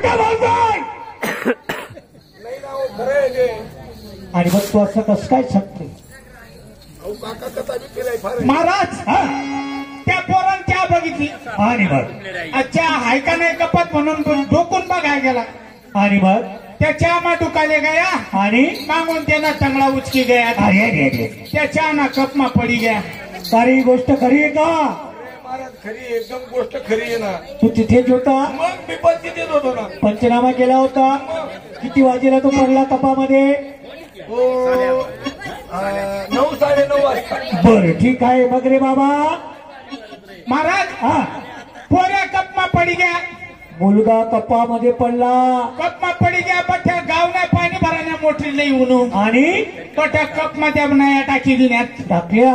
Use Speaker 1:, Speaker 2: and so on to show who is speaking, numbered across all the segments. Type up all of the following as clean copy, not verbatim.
Speaker 1: खोटं बोलतोय.
Speaker 2: नाही ना हो, खरं आहे ते.
Speaker 1: आणि मग तू असं कसं काय शकते?
Speaker 2: अहो काका कथा बी केलाय फार.
Speaker 3: महाराज त्या पोरान चहा बघितली
Speaker 1: आणि मग
Speaker 3: अच्छा हाय का नाही कपात म्हणून डोकून बघाय गेला
Speaker 1: आणि मग
Speaker 3: त्या चहा मा डुकाले गया
Speaker 1: आणि
Speaker 3: मागून त्यांना चांगला उचकी गया
Speaker 1: अरे अरे अरे
Speaker 3: त्या चहा ना कप मा पडी गया.
Speaker 1: सारी गोष्ट खरी आहे का?
Speaker 2: महाराज खरी एकदम गोष्ट खरी आहे ना.
Speaker 1: तू तिथेच होता?
Speaker 2: मग मी पण तिथेच होतो ना.
Speaker 1: पंचनामा केला होता? किती वाजेला तो पडला तपामध्ये?
Speaker 2: हो 9 9:30 वाजता.
Speaker 1: बरं ठीक आहे. मग रे बाबा
Speaker 3: महाराज
Speaker 1: हा
Speaker 3: पोऱ्या कप मा पडी गया.
Speaker 1: मुलगा कप्पामध्ये पडला
Speaker 3: कप मा पडी गया पठ्या गाव नाही पाणी भराण्या मोटरी लई उनू
Speaker 1: आणि
Speaker 3: पठ्या कप मध्ये नया टाकी देण्यात
Speaker 1: टाकल्या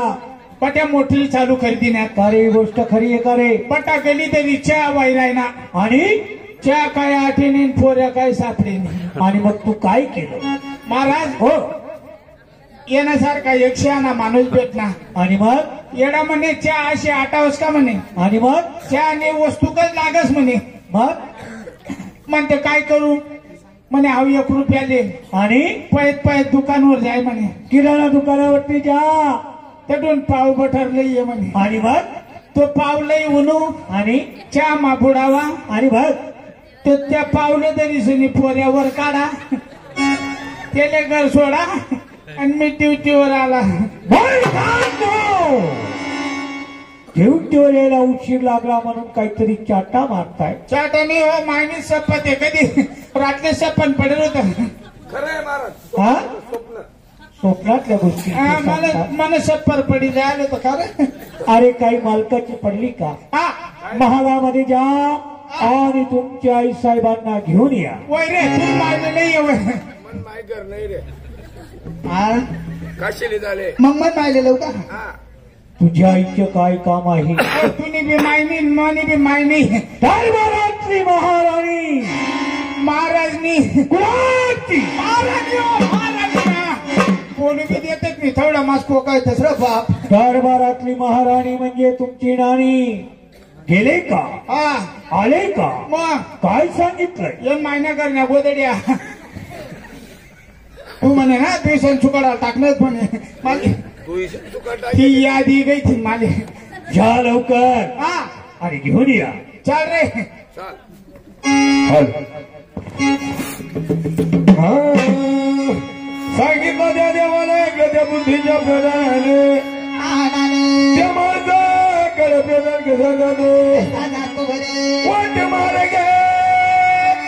Speaker 3: पट्या मोठी चालू कर देण्यात.
Speaker 1: का रे गोष्ट खरी आहे का रे?
Speaker 3: पट्टा गेली तरी चहा वाहिलाय ना
Speaker 1: आणि
Speaker 3: चहा काय आठेने पोऱ्या काय सापडे नाही.
Speaker 1: आणि मग तू काय केलं?
Speaker 3: महाराज
Speaker 1: हो
Speaker 3: येण्यासारखा 100 माणूस भेटना
Speaker 1: आणि मग
Speaker 3: येडा म्हणे चहा अशी आटावस का म्हणे
Speaker 1: आणि मग
Speaker 3: चहाने वस्तू कच लागस म्हणे.
Speaker 1: मग
Speaker 3: म्हणते काय करू म्हणे हाव 1 रुपया दे
Speaker 1: आणि
Speaker 3: पळत पळत दुकानवर जाय म्हणे.
Speaker 1: किराणा दुकानावरती जा
Speaker 3: त्यातून पाव बटर लई ये म्हणे.
Speaker 1: आणि मग
Speaker 3: तो पाव लई उनू
Speaker 1: आणि
Speaker 3: चहा मा बुडावा
Speaker 1: आणि मग
Speaker 3: तो त्या पावले तरी सुनी पोऱ्यावर काढा त्याले घर सोडा आणि मी ड्युटीवर आला.
Speaker 1: ड्युटीवर यायला उशीर लागला म्हणून काहीतरी चाटा मारताय.
Speaker 3: चाटाने हो मायनी सपत आहे कधी रात्री सपन पडेल होत.
Speaker 2: खरं आहे महाराज.
Speaker 1: हा
Speaker 2: स्वप्न
Speaker 1: स्वप्नातल्या गोष्टी
Speaker 3: मला मन सप्पर पडी जायला होतं खरं.
Speaker 1: अरे काही मालकाची पडली का?
Speaker 3: हा
Speaker 1: महागामध्ये जा आणि तुमच्या आई साहेबांना घेऊन या.
Speaker 3: वय रे तू मायला नाही ये
Speaker 2: मन माय घर नाही रे. काशीले झाले
Speaker 3: मग मन मायले का
Speaker 2: हा.
Speaker 1: तुझ्या आईचं काय काम आहे?
Speaker 3: तुनी बी मायनी मनी बी मायनी
Speaker 1: दरबारातली महाराणी
Speaker 3: महाराजनी
Speaker 1: कुणाची
Speaker 3: महाराणी हो महाराणी कोणी बी देतात मी थोडा मास पोकाय तसं बाप.
Speaker 1: दरबारातली महाराणी म्हणजे तुमची नानी. गेले का?
Speaker 3: हा
Speaker 1: आले का?
Speaker 3: मग
Speaker 1: काय सांगितलंय?
Speaker 3: ये मायना करण्या गोदड्या तू म्हणे ना ट्युशन चुकाडा टाकणंच म्हणे मला ती यादी गई थी माले.
Speaker 1: जा लवकर
Speaker 3: हा
Speaker 1: आणि घेऊन या.
Speaker 3: चाल रे
Speaker 1: सांगितलं त्या देवाला त्या बुद्धीच्या प्रधानाने त्या माझा कडे प्रधान कसा जातो वाट मार गे